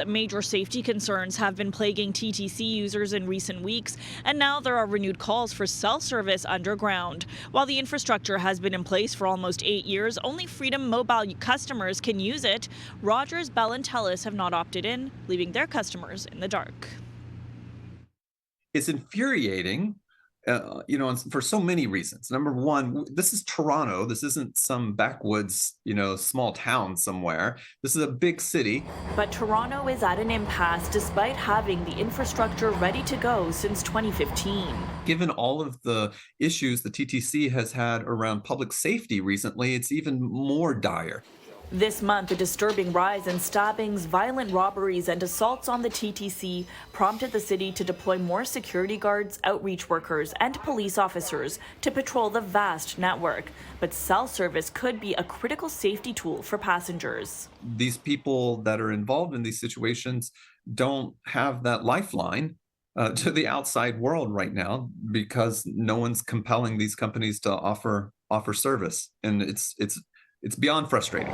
Major safety concerns have been plaguing TTC users in recent weeks, and now there are renewed calls for self-service underground. While the infrastructure has been in place for almost 8 years, only Freedom Mobile customers can use it. Rogers, Bell and TELUS have not opted in, leaving their customers in the dark. It's infuriating, for so many reasons. Number one, this is Toronto. This isn't some backwoods, small town somewhere. This is a big city. But Toronto is at an impasse despite having the infrastructure ready to go since 2015. Given all of the issues the TTC has had around public safety recently, it's even more dire. This month, a disturbing rise in stabbings, violent robberies, and assaults on the TTC prompted the city to deploy more security guards, outreach workers, and police officers to patrol the vast network. But cell service could be a critical safety tool for passengers. These people that are involved in these situations don't have that lifeline to the outside world right now because no one's compelling these companies to offer service, and it's beyond frustrating.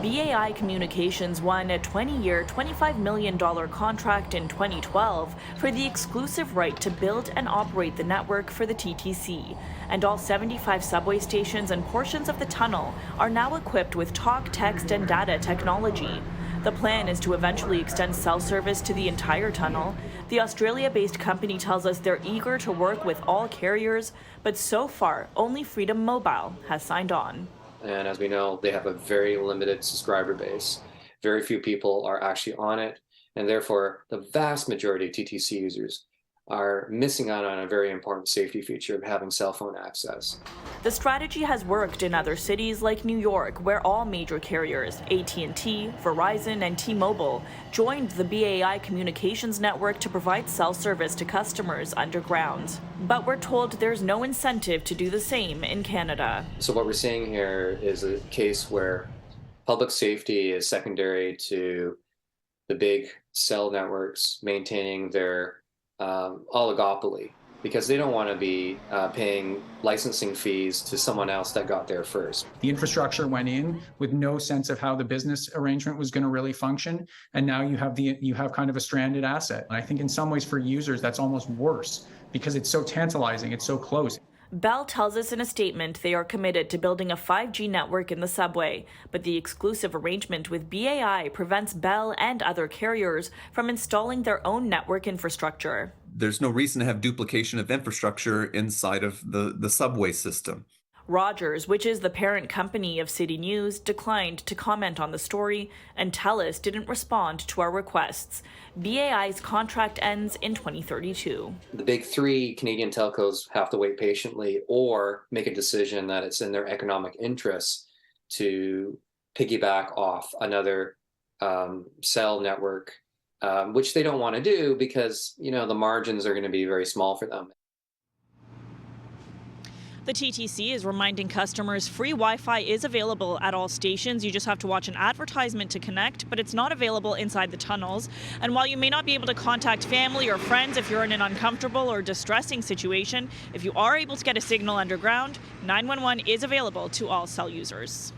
BAI Communications won a 20-year, $25 million contract in 2012 for the exclusive right to build and operate the network for the TTC. And all 75 subway stations and portions of the tunnel are now equipped with talk, text, and data technology. The plan is to eventually extend cell service to the entire tunnel. The Australia-based company tells us they're eager to work with all carriers, but so far, only Freedom Mobile has signed on. And as we know, they have a very limited subscriber base. Very few people are actually on it, and therefore the vast majority of TTC users are missing out on a very important safety feature of having cell phone access. The strategy has worked in other cities like New York, where all major carriers, AT&T, Verizon, and T-Mobile, joined the BAI Communications network to provide cell service to customers underground. But we're told there's no incentive to do the same in Canada. So what we're seeing here is a case where public safety is secondary to the big cell networks maintaining their oligopoly, because they don't want to be paying licensing fees to someone else that got there first. The infrastructure went in with no sense of how the business arrangement was going to really function, and now you have kind of a stranded asset. And I think in some ways for users that's almost worse because it's so tantalizing, it's so close. Bell tells us in a statement they are committed to building a 5G network in the subway, but the exclusive arrangement with BAI prevents Bell and other carriers from installing their own network infrastructure. There's no reason to have duplication of infrastructure inside of the subway system. Rogers, which is the parent company of CityNews, declined to comment on the story, and TELUS didn't respond to our requests. BAI's contract ends in 2032. The big three Canadian telcos have to wait patiently or make a decision that it's in their economic interests to piggyback off another cell network, which they don't want to do because, the margins are going to be very small for them. The TTC is reminding customers free Wi-Fi is available at all stations. You just have to watch an advertisement to connect, but it's not available inside the tunnels. And while you may not be able to contact family or friends if you're in an uncomfortable or distressing situation, if you are able to get a signal underground, 911 is available to all cell users.